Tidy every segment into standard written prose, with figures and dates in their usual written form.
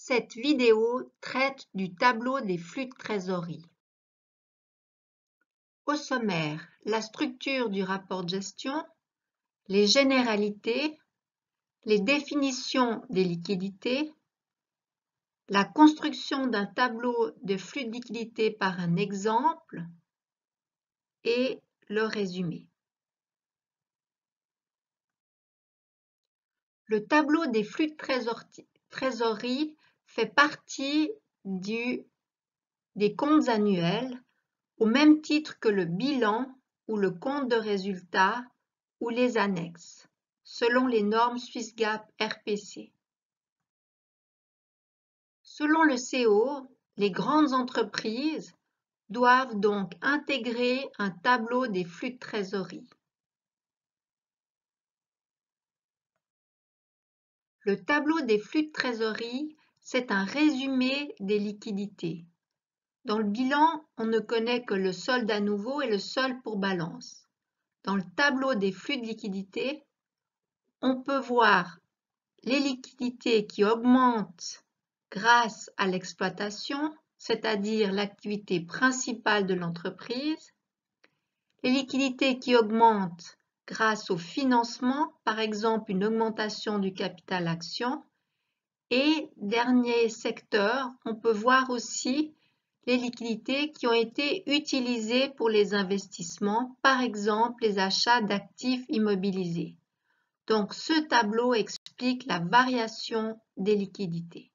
Cette vidéo traite du tableau des flux de trésorerie. Au sommaire, la structure du rapport de gestion, les généralités, les définitions des liquidités, la construction d'un tableau de flux de liquidité par un exemple et le résumé. Le tableau des flux de trésorerie fait partie des comptes annuels au même titre que le bilan ou le compte de résultat ou les annexes, selon les normes Swiss GAAP RPC. Selon le CO, les grandes entreprises doivent donc intégrer un tableau des flux de trésorerie. Le tableau des flux de trésorerie, c'est un résumé des liquidités. Dans le bilan, on ne connaît que le solde à nouveau et le solde pour balance. Dans le tableau des flux de liquidités, on peut voir les liquidités qui augmentent grâce à l'exploitation, c'est-à-dire l'activité principale de l'entreprise, les liquidités qui augmentent grâce au financement, par exemple une augmentation du capital action, et dernier secteur, on peut voir aussi les liquidités qui ont été utilisées pour les investissements, par exemple les achats d'actifs immobilisés. Donc, ce tableau explique la variation des liquidités.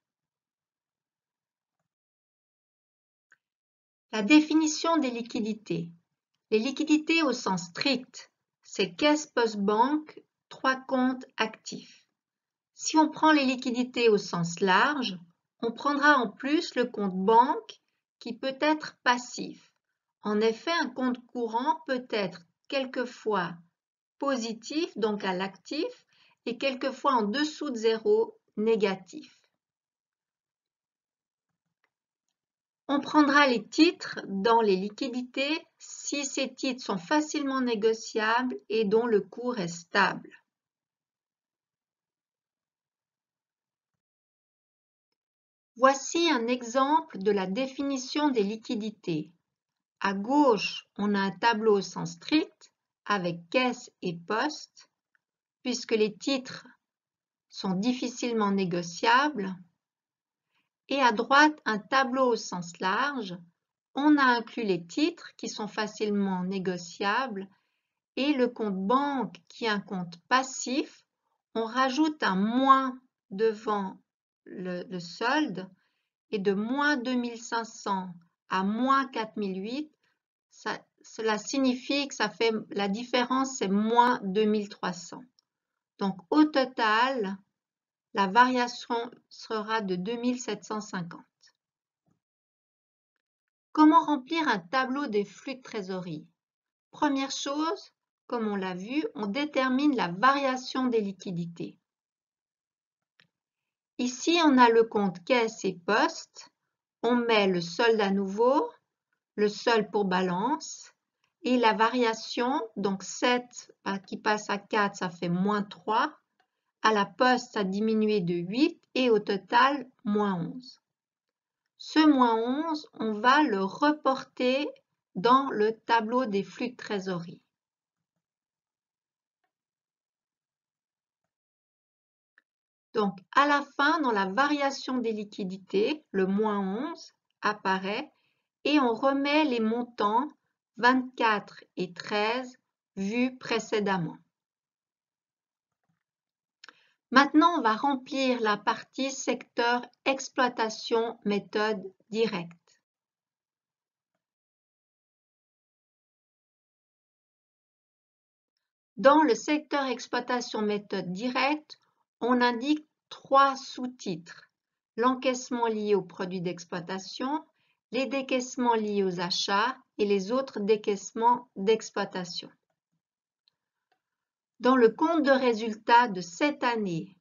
La définition des liquidités. Les liquidités au sens strict, c'est caisse post-banque, 3 comptes actifs. Si on prend les liquidités au sens large, on prendra en plus le compte banque qui peut être passif. En effet, un compte courant peut être quelquefois positif, donc à l'actif, et quelquefois en dessous de zéro, négatif. On prendra les titres dans les liquidités si ces titres sont facilement négociables et dont le cours est stable. Voici un exemple de la définition des liquidités. À gauche, on a un tableau au sens strict avec caisse et poste, puisque les titres sont difficilement négociables. Et à droite, un tableau au sens large. On a inclus les titres qui sont facilement négociables et le compte banque qui est un compte passif. On rajoute un moins devant le solde et de moins 2500 à moins 4008, cela signifie que la différence c'est moins 2300. Donc au total, la variation sera de 2750. Comment remplir un tableau des flux de trésorerie? Première chose, comme on l'a vu, on détermine la variation des liquidités. Ici, on a le compte caisse et poste. On met le solde à nouveau, le solde pour balance et la variation, donc 7 qui passe à 4, ça fait moins 3. À la poste, ça a diminué de 8 et au total, moins 11. Ce moins 11, on va le reporter dans le tableau des flux de trésorerie. Donc, à la fin, dans la variation des liquidités, le moins 11 apparaît et on remet les montants 24 et 13 vus précédemment. Maintenant, on va remplir la partie secteur exploitation méthode directe. Dans le secteur exploitation méthode directe, on indique 3 sous-titres. L'encaissement lié aux produits d'exploitation, les décaissements liés aux achats et les autres décaissements d'exploitation. Dans le compte de résultat de cette année,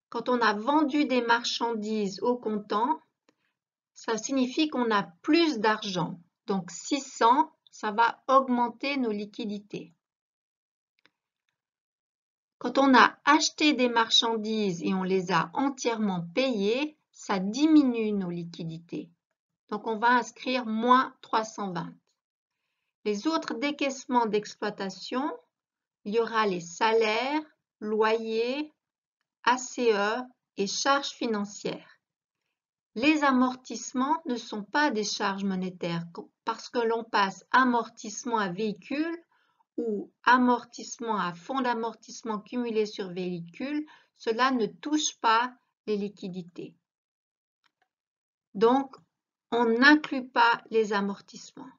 quand on a vendu des marchandises au comptant, ça signifie qu'on a plus d'argent. Donc 600, ça va augmenter nos liquidités. Quand on a acheté des marchandises et on les a entièrement payées, ça diminue nos liquidités. Donc, on va inscrire moins 320. Les autres décaissements d'exploitation, il y aura les salaires, loyers, ACE et charges financières. Les amortissements ne sont pas des charges monétaires parce que l'on passe amortissement à véhicule ou amortissement à fonds d'amortissement cumulé sur véhicule, cela ne touche pas les liquidités. Donc, on n'inclut pas les amortissements.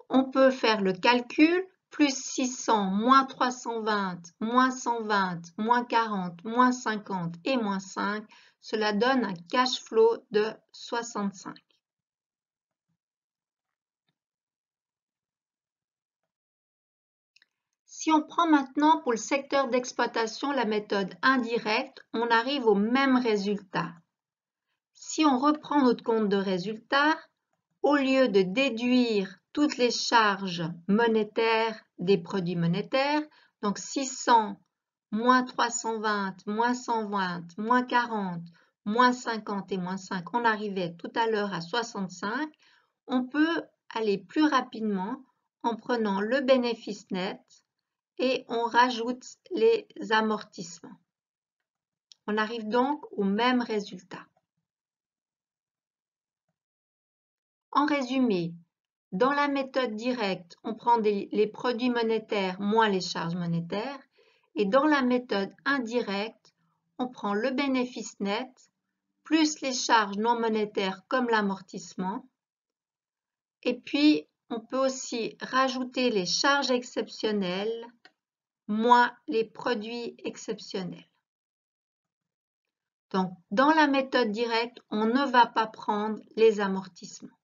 On peut faire le calcul, plus 600, moins 320, moins 120, moins 40, moins 50 et moins 5, cela donne un cash flow de 65. Si on prend maintenant pour le secteur d'exploitation la méthode indirecte, on arrive au même résultat. Si on reprend notre compte de résultat, au lieu de déduire toutes les charges monétaires des produits monétaires, donc 600, moins 320, moins 120, moins 40, moins 50 et moins 5, on arrivait tout à l'heure à 65, on peut aller plus rapidement en prenant le bénéfice net et on rajoute les amortissements. On arrive donc au même résultat. En résumé, dans la méthode directe, on prend les produits monétaires moins les charges monétaires et dans la méthode indirecte, on prend le bénéfice net plus les charges non monétaires comme l'amortissement et puis on peut aussi rajouter les charges exceptionnelles moins les produits exceptionnels. Donc, dans la méthode directe, on ne va pas prendre les amortissements.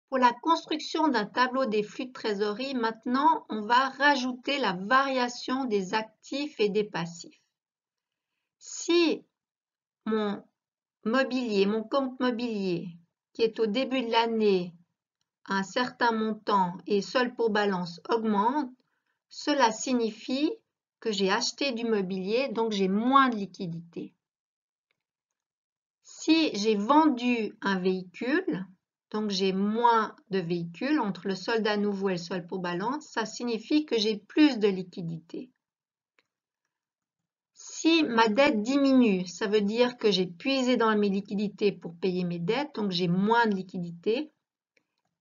Pour la construction d'un tableau des flux de trésorerie, maintenant, on va rajouter la variation des actifs et des passifs. Si mon mobilier, mon compte mobilier, qui est au début de l'année à un certain montant et seul pour balance augmente, cela signifie que j'ai acheté du mobilier, donc j'ai moins de liquidité. Si j'ai vendu un véhicule, donc j'ai moins de véhicules entre le solde à nouveau et le solde pour balance, ça signifie que j'ai plus de liquidité. Si ma dette diminue, ça veut dire que j'ai puisé dans mes liquidités pour payer mes dettes, donc j'ai moins de liquidité.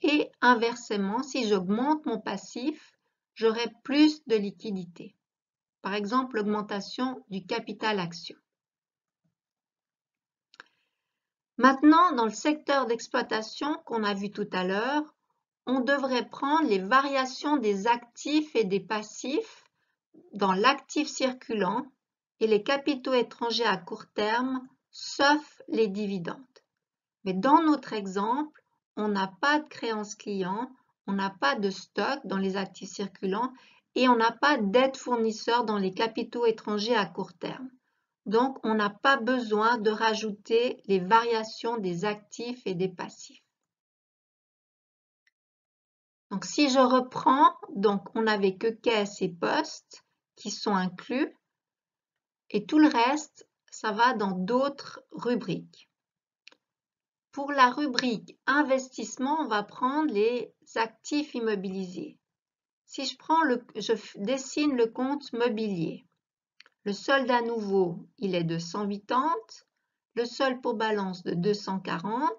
Et inversement, si j'augmente mon passif, j'aurai plus de liquidité. Par exemple, l'augmentation du capital action. Maintenant, dans le secteur d'exploitation qu'on a vu tout à l'heure, on devrait prendre les variations des actifs et des passifs dans l'actif circulant et les capitaux étrangers à court terme, sauf les dividendes. Mais dans notre exemple, on n'a pas de créances clients, on n'a pas de stock dans les actifs circulants et on n'a pas d'aide fournisseur dans les capitaux étrangers à court terme. Donc, on n'a pas besoin de rajouter les variations des actifs et des passifs. Donc, si je reprends, donc on n'avait que caisse et poste qui sont inclus et tout le reste, ça va dans d'autres rubriques. Pour la rubrique investissement, on va prendre les actifs immobilisés. Si je dessine le compte mobilier, le solde à nouveau, il est de 180, le solde pour balance de 240,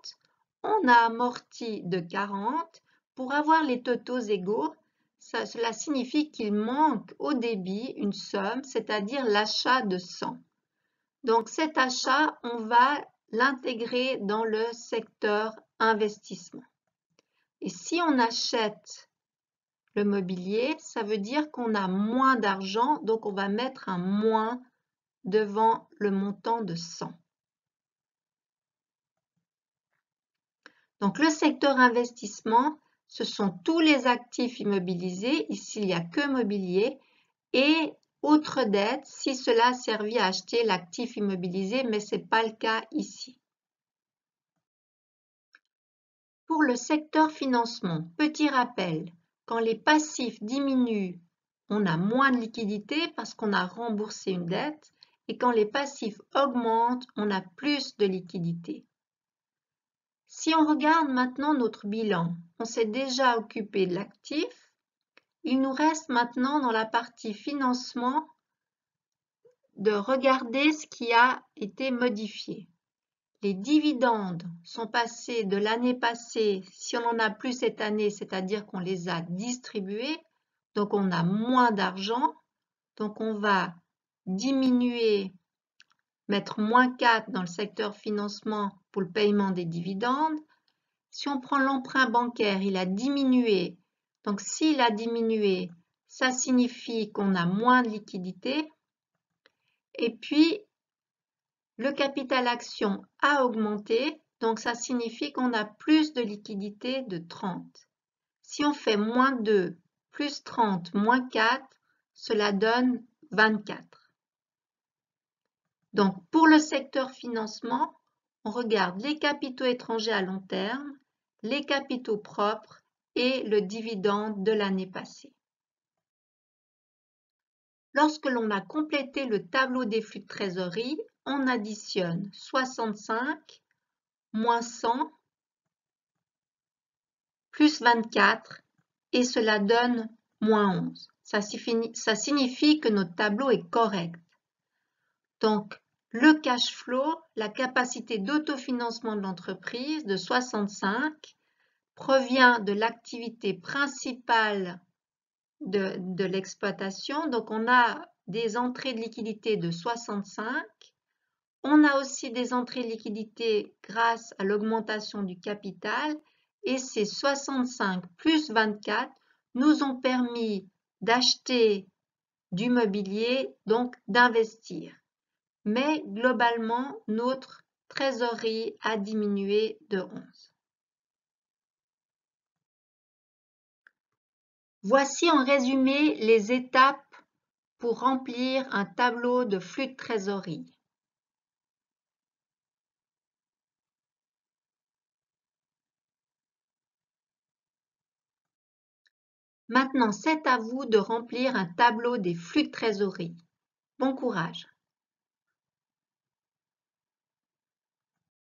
on a amorti de 40. Pour avoir les totaux égaux, cela signifie qu'il manque au débit une somme, c'est-à-dire l'achat de 100. Donc cet achat, on va l'intégrer dans le secteur investissement. Et si on achète le mobilier, ça veut dire qu'on a moins d'argent, donc on va mettre un moins devant le montant de 100. Donc le secteur investissement, ce sont tous les actifs immobilisés, ici il n'y a que mobilier, et autres dettes si cela a servi à acheter l'actif immobilisé, mais ce n'est pas le cas ici. Pour le secteur financement, petit rappel, quand les passifs diminuent, on a moins de liquidité parce qu'on a remboursé une dette et quand les passifs augmentent, on a plus de liquidité. Si on regarde maintenant notre bilan, on s'est déjà occupé de l'actif. Il nous reste maintenant dans la partie financement de regarder ce qui a été modifié. Les dividendes sont passés de l'année passée, si on en a plus cette année, c'est-à-dire qu'on les a distribués, donc on a moins d'argent, donc on va diminuer, mettre moins 4 dans le secteur financement pour le paiement des dividendes. Si on prend l'emprunt bancaire, il a diminué, donc s'il a diminué, ça signifie qu'on a moins de liquidité. Et puis, le capital action a augmenté, donc ça signifie qu'on a plus de liquidité de 30. Si on fait moins 2 plus 30 moins 4, cela donne 24. Donc pour le secteur financement, on regarde les capitaux étrangers à long terme, les capitaux propres et le dividende de l'année passée. Lorsque l'on a complété le tableau des flux de trésorerie, on additionne 65 moins 100 plus 24 et cela donne moins 11. Ça signifie que notre tableau est correct. Donc, le cash flow, la capacité d'autofinancement de l'entreprise de 65 provient de l'activité principale de l'exploitation. Donc, on a des entrées de liquidité de 65. On a aussi des entrées de liquidité grâce à l'augmentation du capital et ces 65 plus 24 nous ont permis d'acheter du mobilier, donc d'investir. Mais globalement, notre trésorerie a diminué de 11. Voici en résumé les étapes pour remplir un tableau de flux de trésorerie. Maintenant, c'est à vous de remplir un tableau des flux de trésorerie. Bon courage!